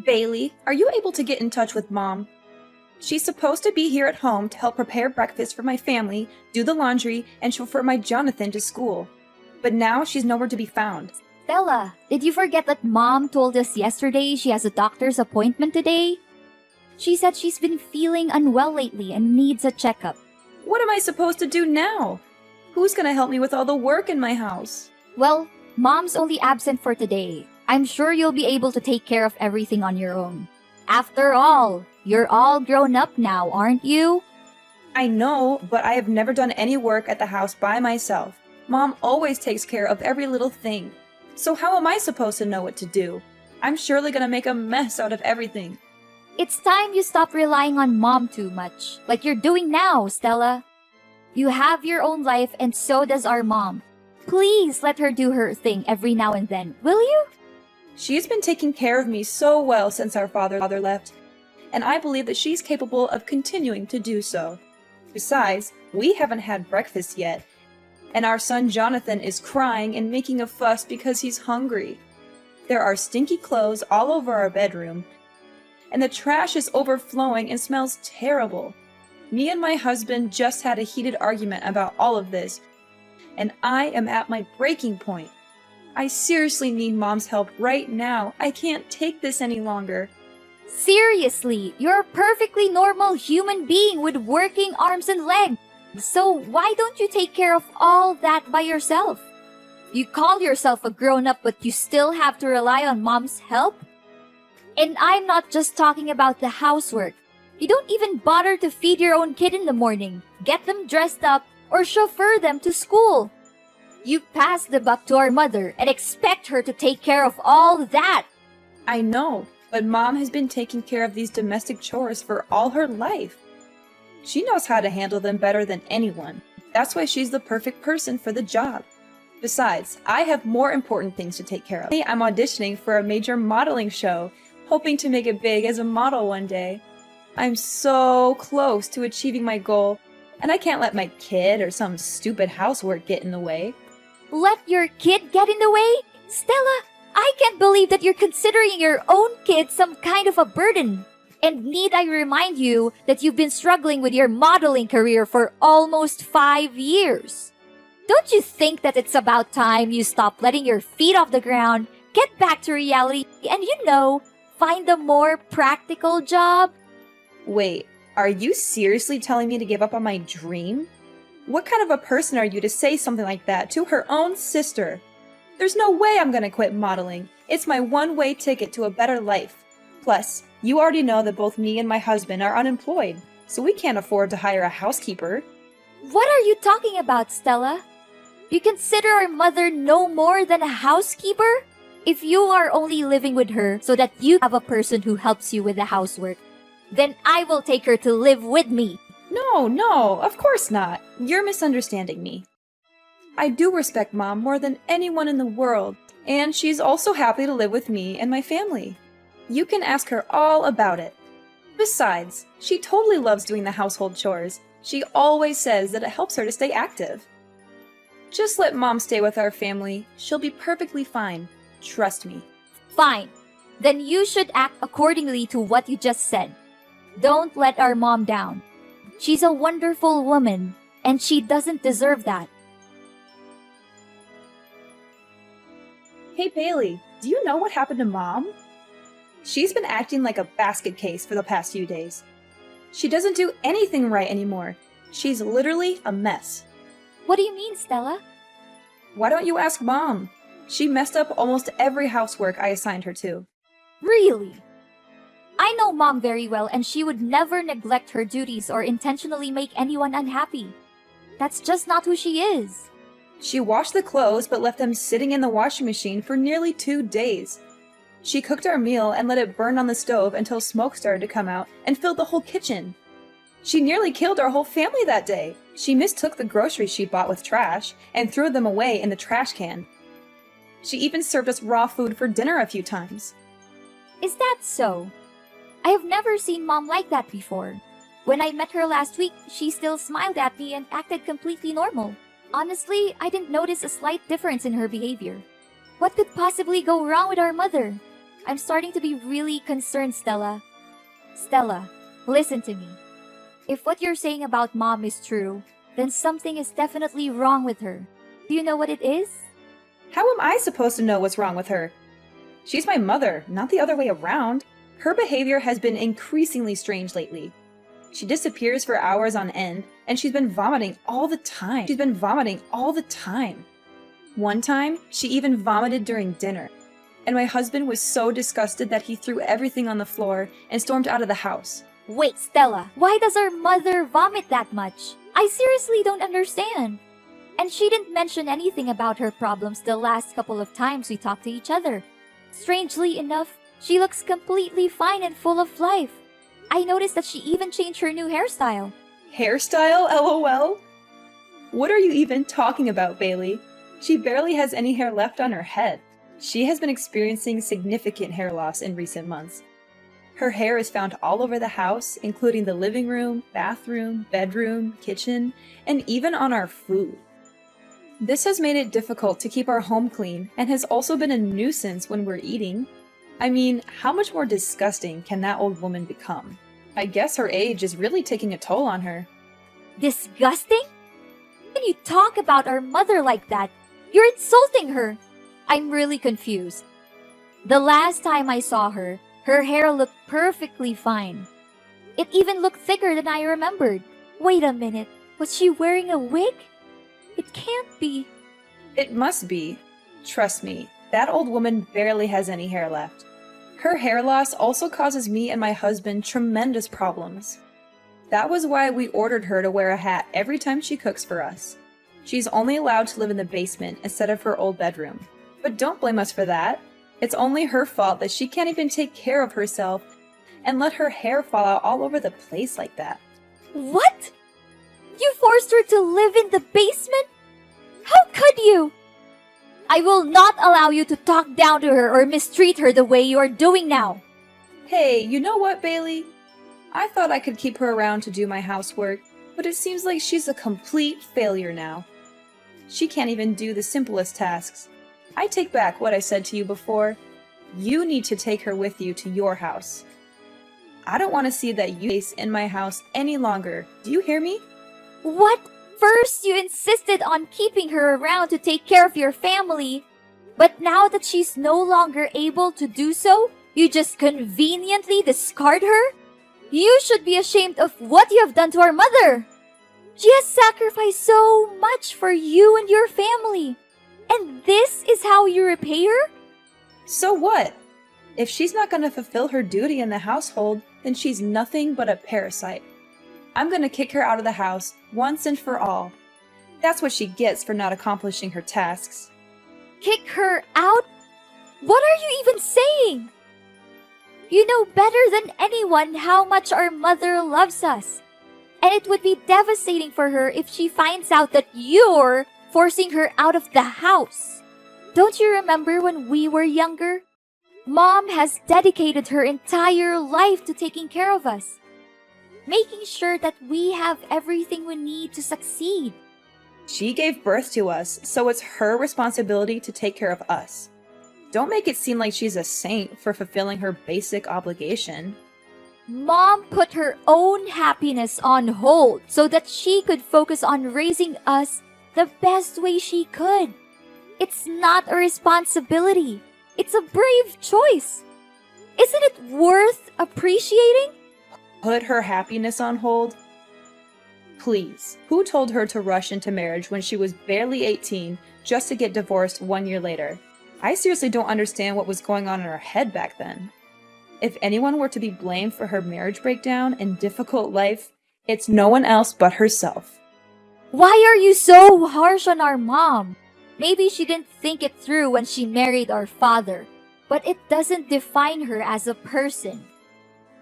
Bailey, are you able to get in touch with Mom? She's supposed to be here at home to help prepare breakfast for my family, do the laundry, and chauffeur my Jonathan to school. But now she's nowhere to be found. Stella, did you forget that Mom told us yesterday she has a doctor's appointment today? She said she's been feeling unwell lately and needs a checkup. What am I supposed to do now? Who's gonna help me with all the work in my house? Well, Mom's only absent for today. I'm sure you'll be able to take care of everything on your own. After all, you're all grown up now, aren't you? I know, but I have never done any work at the house by myself. Mom always takes care of every little thing. So how am I supposed to know what to do? I'm surely gonna make a mess out of everything. It's time you stop relying on Mom too much, like you're doing now, Stella. You have your own life and so does our mom. Please let her do her thing every now and then, will you? She's been taking care of me so well since our father left, and I believe that she's capable of continuing to do so. Besides, we haven't had breakfast yet, and our son Jonathan is crying and making a fuss because he's hungry. There are stinky clothes all over our bedroom, and the trash is overflowing and smells terrible. Me and my husband just had a heated argument about all of this, and I am at my breaking point. I seriously need Mom's help right now. I can't take this any longer. Seriously, you're a perfectly normal human being with working arms and legs. So why don't you take care of all that by yourself? You call yourself a grown-up, but you still have to rely on Mom's help? And I'm not just talking about the housework. You don't even bother to feed your own kid in the morning, get them dressed up, or chauffeur them to school. You pass the buck to our mother and expect her to take care of all that. I know, but Mom has been taking care of these domestic chores for all her life. She knows how to handle them better than anyone. That's why she's the perfect person for the job. Besides, I have more important things to take care of. I'm auditioning for a major modeling show, hoping to make it big as a model one day. I'm so close to achieving my goal, and I can't let my kid or some stupid housework get in the way. Let your kid get in the way? Stella, I can't believe that you're considering your own kid some kind of a burden. And need I remind you that you've been struggling with your modeling career for almost 5 years? Don't you think that it's about time you stop letting your feet off the ground, get back to reality, and find a more practical job? Wait, are you seriously telling me to give up on my dream? What kind of a person are you to say something like that to her own sister? There's no way I'm gonna quit modeling. It's my one-way ticket to a better life. Plus, you already know that both me and my husband are unemployed, so we can't afford to hire a housekeeper. What are you talking about, Stella? You consider our mother no more than a housekeeper? If you are only living with her so that you have a person who helps you with the housework, then I will take her to live with me. No, of course not. You're misunderstanding me. I do respect Mom more than anyone in the world, and she's also happy to live with me and my family. You can ask her all about it. Besides, she totally loves doing the household chores. She always says that it helps her to stay active. Just let Mom stay with our family. She'll be perfectly fine. Trust me. Fine. Then you should act accordingly to what you just said. Don't let our mom down. She's a wonderful woman, and she doesn't deserve that. Hey Bailey, do you know what happened to Mom? She's been acting like a basket case for the past few days. She doesn't do anything right anymore. She's literally a mess. What do you mean, Stella? Why don't you ask Mom? She messed up almost every housework I assigned her to. Really? I know Mom very well, and she would never neglect her duties or intentionally make anyone unhappy. That's just not who she is. She washed the clothes but left them sitting in the washing machine for nearly 2 days. She cooked our meal and let it burn on the stove until smoke started to come out and filled the whole kitchen. She nearly killed our whole family that day. She mistook the groceries she bought with trash and threw them away in the trash can. She even served us raw food for dinner a few times. Is that so? I have never seen Mom like that before. When I met her last week, she still smiled at me and acted completely normal. Honestly, I didn't notice a slight difference in her behavior. What could possibly go wrong with our mother? I'm starting to be really concerned, Stella. Stella, listen to me. If what you're saying about Mom is true, then something is definitely wrong with her. Do you know what it is? How am I supposed to know what's wrong with her? She's my mother, not the other way around. Her behavior has been increasingly strange lately. She disappears for hours on end, and she's been vomiting all the time. One time, she even vomited during dinner. And my husband was so disgusted that he threw everything on the floor and stormed out of the house. Wait, Stella, why does our mother vomit that much? I seriously don't understand. And she didn't mention anything about her problems the last couple of times we talked to each other. Strangely enough, she looks completely fine and full of life. I noticed that she even changed her new hairstyle. Hairstyle, LOL? What are you even talking about, Bailey? She barely has any hair left on her head. She has been experiencing significant hair loss in recent months. Her hair is found all over the house, including the living room, bathroom, bedroom, kitchen, and even on our food. This has made it difficult to keep our home clean and has also been a nuisance when we're eating. I mean, how much more disgusting can that old woman become? I guess her age is really taking a toll on her. Disgusting? When you talk about our mother like that, you're insulting her. I'm really confused. The last time I saw her, her hair looked perfectly fine. It even looked thicker than I remembered. Wait a minute, was she wearing a wig? It can't be. It must be. Trust me, that old woman barely has any hair left. Her hair loss also causes me and my husband tremendous problems. That was why we ordered her to wear a hat every time she cooks for us. She's only allowed to live in the basement instead of her old bedroom. But don't blame us for that. It's only her fault that she can't even take care of herself and let her hair fall out all over the place like that. What? You forced her to live in the basement? How could you? I will not allow you to talk down to her or mistreat her the way you are doing now. Hey, you know what, Bailey? I thought I could keep her around to do my housework, but it seems like she's a complete failure now. She can't even do the simplest tasks. I take back what I said to you before. You need to take her with you to your house. I don't want to see that you face in my house any longer. Do you hear me? What? First, you insisted on keeping her around to take care of your family. But now that she's no longer able to do so, you just conveniently discard her? You should be ashamed of what you have done to our mother. She has sacrificed so much for you and your family. And this is how you repay her? So what? If she's not going to fulfill her duty in the household, then she's nothing but a parasite. I'm going to kick her out of the house once and for all. That's what she gets for not accomplishing her tasks. Kick her out? What are you even saying? You know better than anyone how much our mother loves us. And it would be devastating for her if she finds out that you're forcing her out of the house. Don't you remember when we were younger? Mom has dedicated her entire life to taking care of us, making sure that we have everything we need to succeed. She gave birth to us, so it's her responsibility to take care of us. Don't make it seem like she's a saint for fulfilling her basic obligation. Mom put her own happiness on hold so that she could focus on raising us the best way she could. It's not a responsibility. It's a brave choice. Isn't it worth appreciating? Put her happiness on hold? Please, who told her to rush into marriage when she was barely 18 just to get divorced 1 year later? I seriously don't understand what was going on in her head back then. If anyone were to be blamed for her marriage breakdown and difficult life, it's no one else but herself. Why are you so harsh on our mom? Maybe she didn't think it through when she married our father, but it doesn't define her as a person.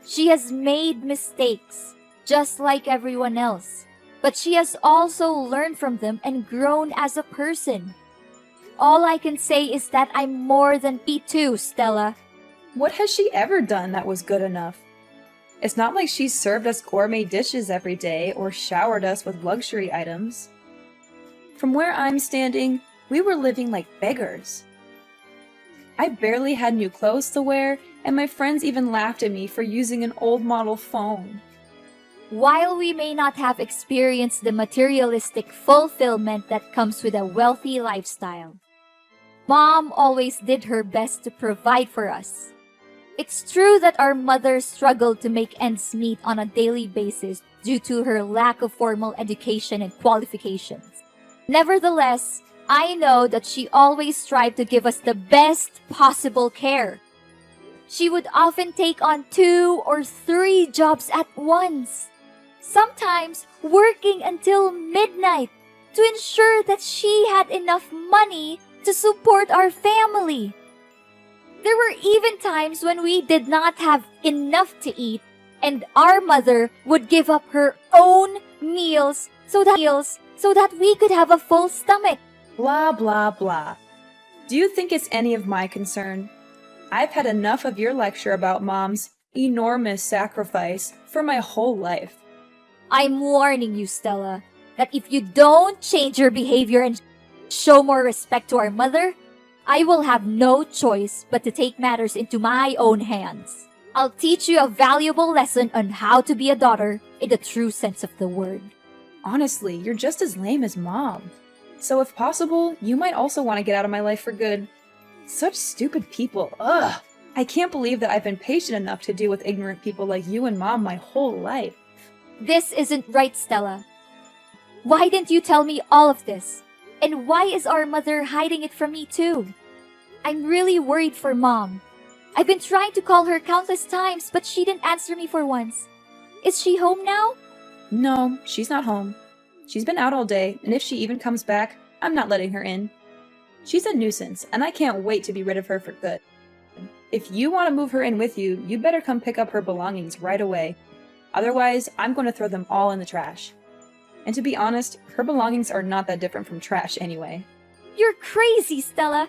She has made mistakes, just like everyone else, but she has also learned from them and grown as a person. All I can say is that I'm more than P2, Stella. What has she ever done that was good enough? It's not like she's served us gourmet dishes every day or showered us with luxury items. From where I'm standing, we were living like beggars. I barely had new clothes to wear, and my friends even laughed at me for using an old model phone. While we may not have experienced the materialistic fulfillment that comes with a wealthy lifestyle, Mom always did her best to provide for us. It's true that our mother struggled to make ends meet on a daily basis due to her lack of formal education and qualifications. Nevertheless, I know that she always strived to give us the best possible care. She would often take on 2 or 3 jobs at once, sometimes working until midnight to ensure that she had enough money to support our family. There were even times when we did not have enough to eat, and our mother would give up her own meals so that we could have a full stomach. Blah, blah, blah. Do you think it's any of my concern? I've had enough of your lecture about Mom's enormous sacrifice for my whole life. I'm warning you, Stella, that if you don't change your behavior and show more respect to our mother, I will have no choice but to take matters into my own hands. I'll teach you a valuable lesson on how to be a daughter in the true sense of the word. Honestly, you're just as lame as Mom. So if possible, you might also want to get out of my life for good. Such stupid people, ugh! I can't believe that I've been patient enough to deal with ignorant people like you and Mom my whole life. This isn't right, Stella. Why didn't you tell me all of this? And why is our mother hiding it from me too? I'm really worried for Mom. I've been trying to call her countless times, but she didn't answer me for once. Is she home now? No, she's not home. She's been out all day, and if she even comes back, I'm not letting her in. She's a nuisance, and I can't wait to be rid of her for good. If you want to move her in with you, you better come pick up her belongings right away. Otherwise, I'm going to throw them all in the trash. And to be honest, her belongings are not that different from trash anyway. You're crazy, Stella.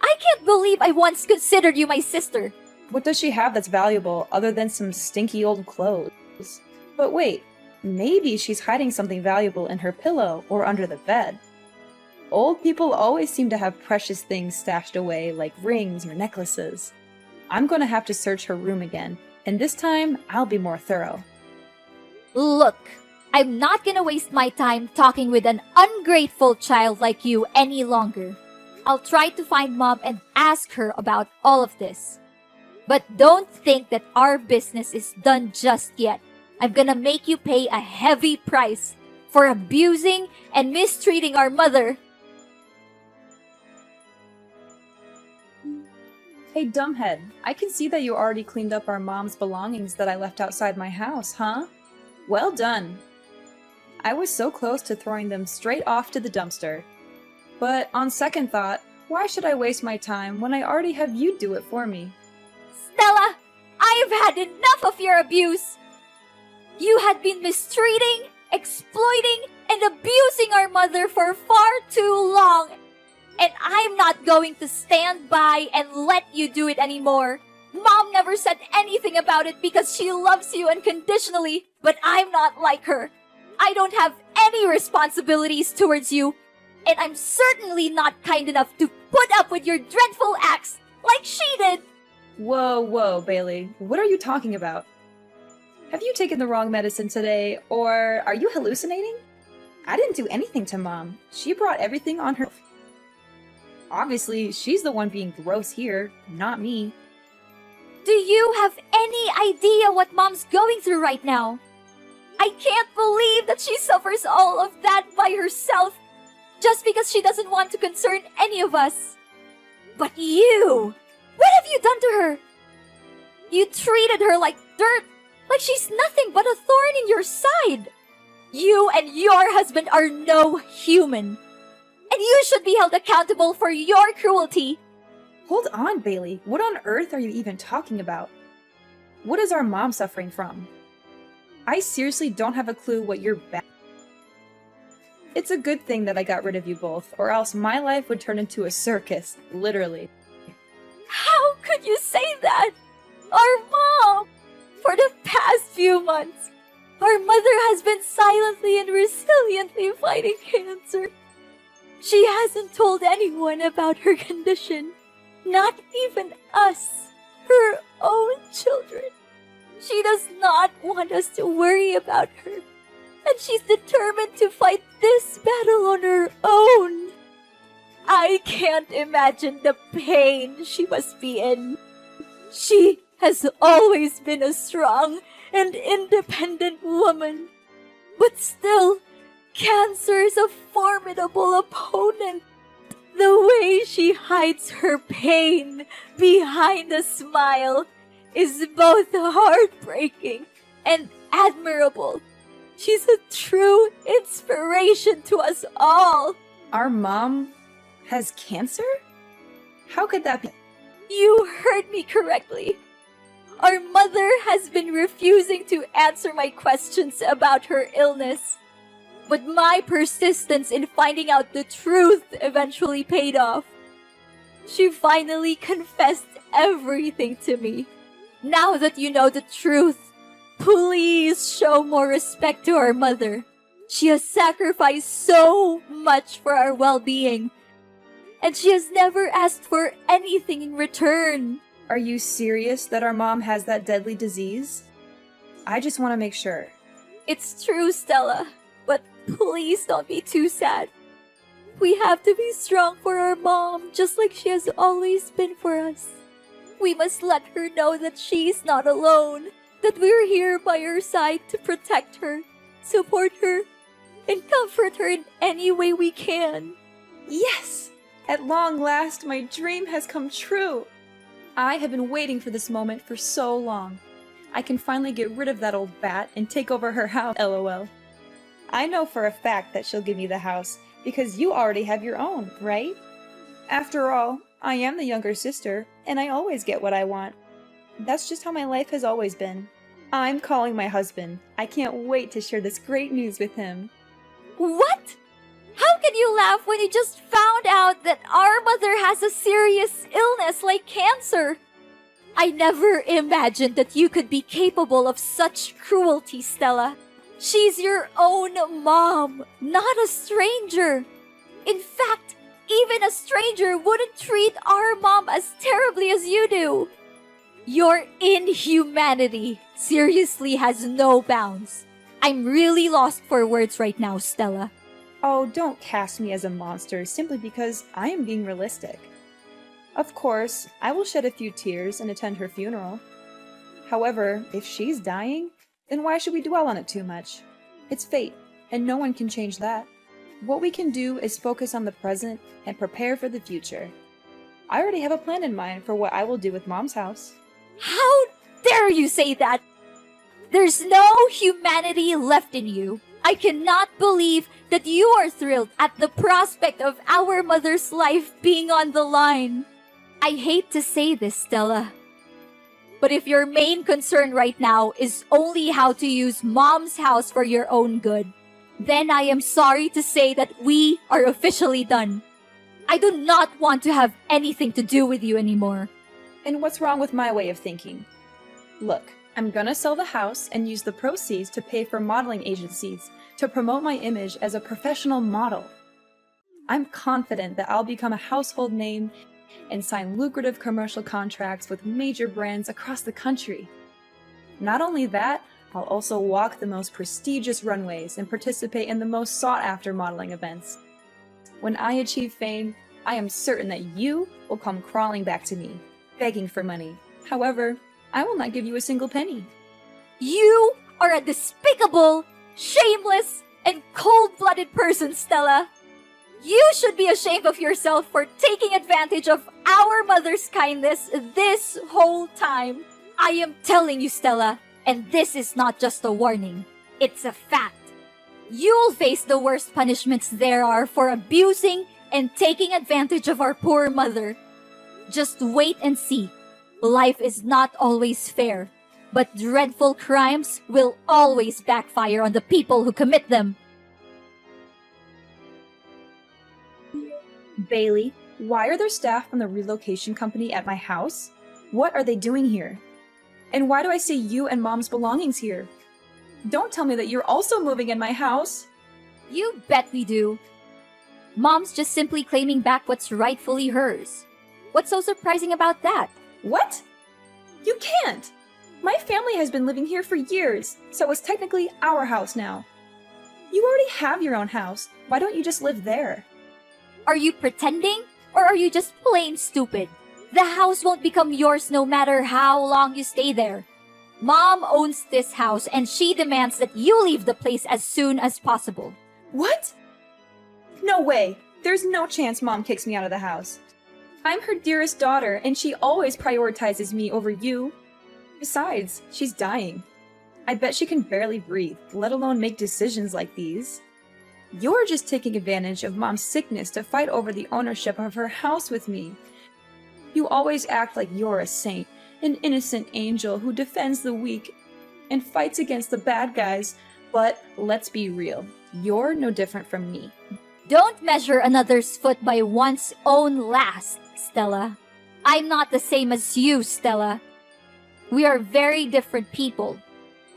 I can't believe I once considered you my sister. What does she have that's valuable other than some stinky old clothes? But wait, maybe she's hiding something valuable in her pillow or under the bed. Old people always seem to have precious things stashed away, like rings or necklaces. I'm going to have to search her room again, and this time I'll be more thorough. Look, I'm not gonna waste my time talking with an ungrateful child like you any longer. I'll try to find Mom and ask her about all of this. But don't think that our business is done just yet. I'm gonna make you pay a heavy price for abusing and mistreating our mother. Hey, dumbhead, I can see that you already cleaned up our Mom's belongings that I left outside my house, huh? Well done. I was so close to throwing them straight off to the dumpster. But on second thought, why should I waste my time when I already have you do it for me? Stella, I have had enough of your abuse. You had been mistreating, exploiting, and abusing our mother for far too long. And I'm not going to stand by and let you do it anymore. Mom never said anything about it because she loves you unconditionally, but I'm not like her. I don't have any responsibilities towards you, and I'm certainly not kind enough to put up with your dreadful acts like she did. Whoa, Bailey. What are you talking about? Have you taken the wrong medicine today, or are you hallucinating? I didn't do anything to Mom. She brought everything on her. Obviously, she's the one being gross here, not me. Do you have any idea what Mom's going through right now? I can't believe that she suffers all of that by herself just because she doesn't want to concern any of us. But you! What have you done to her? You treated her like dirt, like she's nothing but a thorn in your side. You and your husband are no human. And you should be held accountable for your cruelty. Hold on, Bailey. What on earth are you even talking about? What is our Mom suffering from? I seriously don't have a clue what you're It's a good thing that I got rid of you both, or else my life would turn into a circus, literally. How could you say that? Our Mom! For the past few months, our mother has been silently and resiliently fighting cancer. She hasn't told anyone about her condition. Not even us, her own children. She does not want us to worry about her. And she's determined to fight this battle on her own. I can't imagine the pain she must be in. She has always been a strong and independent woman. But still, cancer is a formidable opponent. The way she hides her pain behind a smile is both heartbreaking and admirable. She's a true inspiration to us all. Our mom has cancer? How could that be? You heard me correctly. Our mother has been refusing to answer my questions about her illness. But my persistence in finding out the truth eventually paid off. She finally confessed everything to me. Now that you know the truth, please show more respect to our mother. She has sacrificed so much for our well-being, and she has never asked for anything in return. Are you serious that our mom has that deadly disease? I just want to make sure. It's true, Stella, but please don't be too sad. We have to be strong for our mom, just like she has always been for us. We must let her know that she's not alone, that we're here by her side to protect her, support her, and comfort her in any way we can. Yes! At long last, my dream has come true! I have been waiting for this moment for so long. I can finally get rid of that old bat and take over her house, lol. I know for a fact that she'll give me the house, because you already have your own, right? After all, I am the younger sister, and I always get what I want. That's just how my life has always been. I'm calling my husband. I can't wait to share this great news with him. What? How can you laugh when you just found out that our mother has a serious illness like cancer? I never imagined that you could be capable of such cruelty, Stella. She's your own mom, not a stranger. In fact, even a stranger wouldn't treat our mom as terribly as you do. Your inhumanity seriously has no bounds. I'm really lost for words right now, Stella. Oh, don't cast me as a monster simply because I am being realistic. Of course, I will shed a few tears and attend her funeral. However, if she's dying, then why should we dwell on it too much? It's fate, and no one can change that. What we can do is focus on the present and prepare for the future. I already have a plan in mind for what I will do with Mom's house. How dare you say that? There's no humanity left in you. I cannot believe that you are thrilled at the prospect of our mother's life being on the line. I hate to say this, Stella, but if your main concern right now is only how to use Mom's house for your own good, then I am sorry to say that we are officially done. I do not want to have anything to do with you anymore. And what's wrong with my way of thinking? Look, I'm gonna sell the house and use the proceeds to pay for modeling agencies to promote my image as a professional model. I'm confident that I'll become a household name and sign lucrative commercial contracts with major brands across the country. Not only that, I'll also walk the most prestigious runways and participate in the most sought-after modeling events. When I achieve fame, I am certain that you will come crawling back to me, begging for money. However, I will not give you a single penny. You are a despicable, shameless, and cold-blooded person, Stella. You should be ashamed of yourself for taking advantage of our mother's kindness this whole time. I am telling you, Stella, and this is not just a warning. It's a fact. You'll face the worst punishments there are for abusing and taking advantage of our poor mother. Just wait and see. Life is not always fair, but dreadful crimes will always backfire on the people who commit them. Bailey, why are there staff from the relocation company at my house? What are they doing here? And why do I see you and Mom's belongings here? Don't tell me that you're also moving in my house. You bet we do. Mom's just simply claiming back what's rightfully hers. What's so surprising about that? What? You can't! My family has been living here for years, so it's technically our house now. You already have your own house. Why don't you just live there? Are you pretending? Or are you just plain stupid? The house won't become yours no matter how long you stay there. Mom owns this house and she demands that you leave the place as soon as possible. What? No way! There's no chance Mom kicks me out of the house. I'm her dearest daughter, and she always prioritizes me over you. Besides, she's dying. I bet she can barely breathe, let alone make decisions like these. You're just taking advantage of Mom's sickness to fight over the ownership of her house with me. You always act like you're a saint, an innocent angel who defends the weak and fights against the bad guys, but let's be real, you're no different from me. Don't measure another's foot by one's own last, Stella. I'm not the same as you, Stella. We are very different people.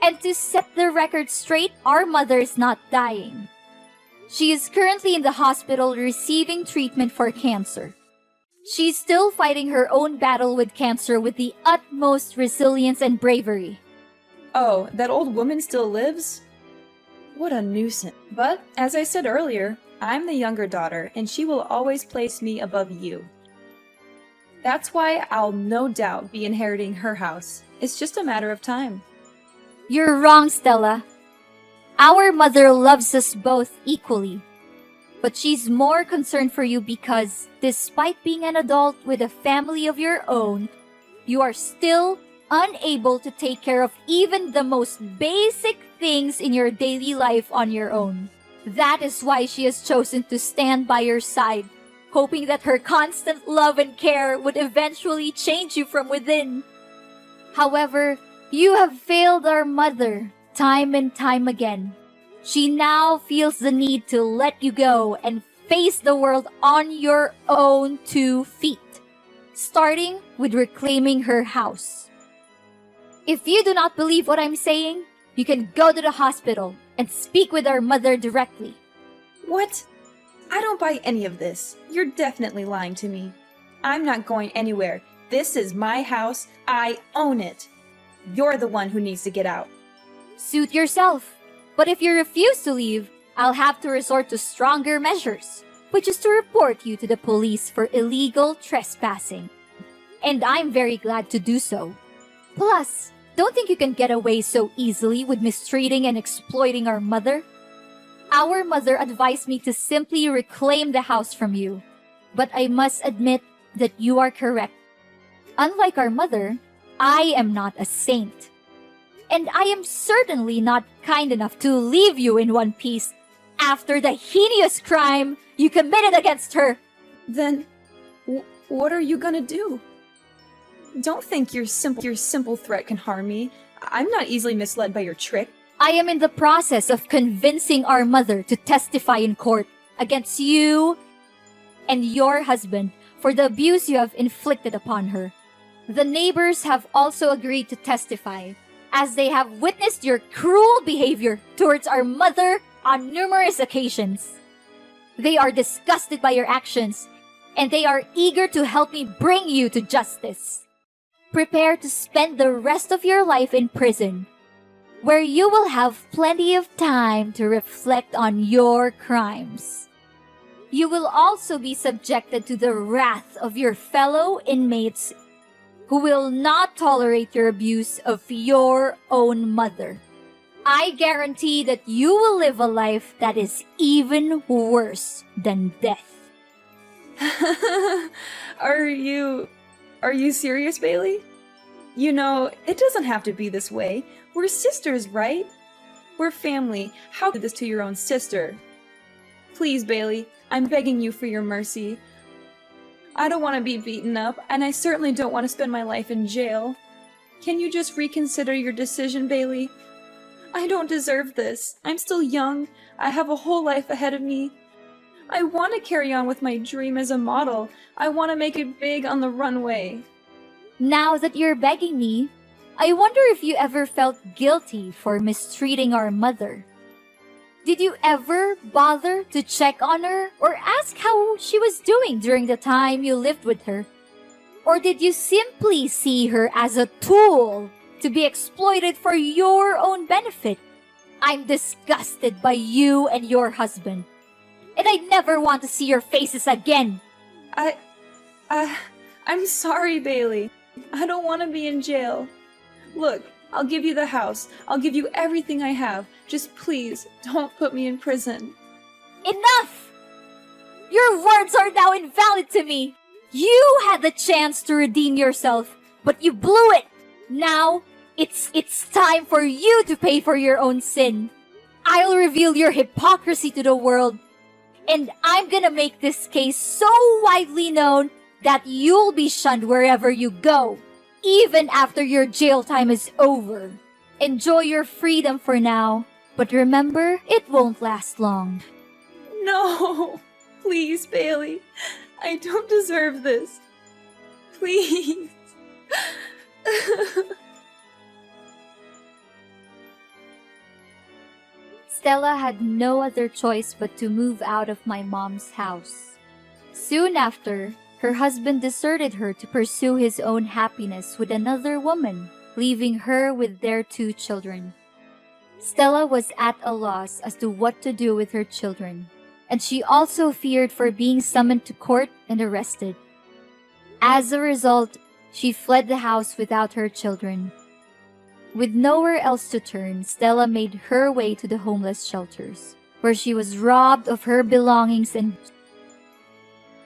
And to set the record straight, our mother is not dying. She is currently in the hospital receiving treatment for cancer. She's still fighting her own battle with cancer with the utmost resilience and bravery. Oh, that old woman still lives? What a nuisance. But, as I said earlier, I'm the younger daughter, and she will always place me above you. That's why I'll no doubt be inheriting her house. It's just a matter of time. You're wrong, Stella. Our mother loves us both equally. But she's more concerned for you because, despite being an adult with a family of your own, you are still unable to take care of even the most basic things in your daily life on your own. That is why she has chosen to stand by your side, hoping that her constant love and care would eventually change you from within. However, you have failed our mother time and time again. She now feels the need to let you go and face the world on your own 2 feet, starting with reclaiming her house. If you do not believe what I'm saying, you can go to the hospital and speak with our mother directly. What? I don't buy any of this. You're definitely lying to me. I'm not going anywhere. This is my house. I own it. You're the one who needs to get out. Suit yourself. But if you refuse to leave, I'll have to resort to stronger measures, which is to report you to the police for illegal trespassing. And I'm very glad to do so. Plus, don't think you can get away so easily with mistreating and exploiting our mother. Our mother advised me to simply reclaim the house from you. But I must admit that you are correct. Unlike our mother, I am not a saint. And I am certainly not kind enough to leave you in one piece after the heinous crime you committed against her. Then, what are you gonna do? Don't think your simple threat can harm me. I'm not easily misled by your trick. I am in the process of convincing our mother to testify in court against you and your husband for the abuse you have inflicted upon her. The neighbors have also agreed to testify, as they have witnessed your cruel behavior towards our mother on numerous occasions. They are disgusted by your actions, and they are eager to help me bring you to justice. Prepare to spend the rest of your life in prison, where you will have plenty of time to reflect on your crimes. You will also be subjected to the wrath of your fellow inmates who will not tolerate your abuse of your own mother. I guarantee that you will live a life that is even worse than death. Are you serious, Bailey? You know, it doesn't have to be this way. We're sisters, right? We're family. How could this to your own sister? Please, Bailey, I'm begging you for your mercy. I don't want to be beaten up, and I certainly don't want to spend my life in jail. Can you just reconsider your decision, Bailey? I don't deserve this. I'm still young. I have a whole life ahead of me. I want to carry on with my dream as a model. I want to make it big on the runway. Now that you're begging me, I wonder if you ever felt guilty for mistreating our mother. Did you ever bother to check on her or ask how she was doing during the time you lived with her? Or did you simply see her as a tool to be exploited for your own benefit? I'm disgusted by you and your husband. And I never want to see your faces again. I'm sorry, Bailey. I don't want to be in jail. Look, I'll give you the house. I'll give you everything I have. Just please, don't put me in prison. Enough! Your words are now invalid to me. You had the chance to redeem yourself, but you blew it. Now, it's time for you to pay for your own sin. I'll reveal your hypocrisy to the world, and I'm gonna make this case so widely known that you'll be shunned wherever you go, even after your jail time is over. Enjoy your freedom for now, but remember, it won't last long. No! Please, Bailey. I don't deserve this. Please. Stella had no other choice but to move out of my mom's house. Soon after, her husband deserted her to pursue his own happiness with another woman, leaving her with their 2 children. Stella was at a loss as to what to do with her children, and she also feared for being summoned to court and arrested. As a result, she fled the house without her children. With nowhere else to turn, Stella made her way to the homeless shelters, where she was robbed of her belongings, and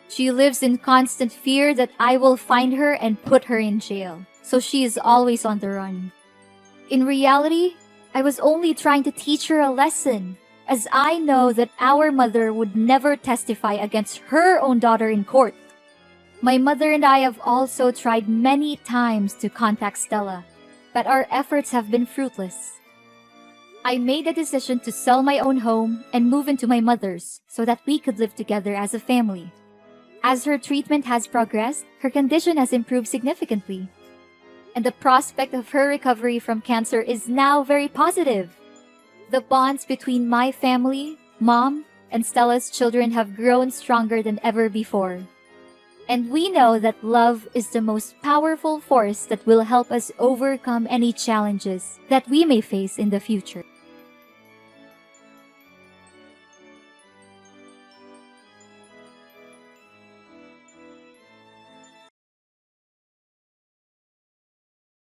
she lives in constant fear that I will find her and put her in jail, so she is always on the run. In reality, I was only trying to teach her a lesson, as I know that our mother would never testify against her own daughter in court. My mother and I have also tried many times to contact Stella, but our efforts have been fruitless. I made a decision to sell my own home and move into my mother's so that we could live together as a family. As her treatment has progressed, her condition has improved significantly, and the prospect of her recovery from cancer is now very positive. The bonds between my family, Mom, and Stella's children have grown stronger than ever before. And we know that love is the most powerful force that will help us overcome any challenges that we may face in the future.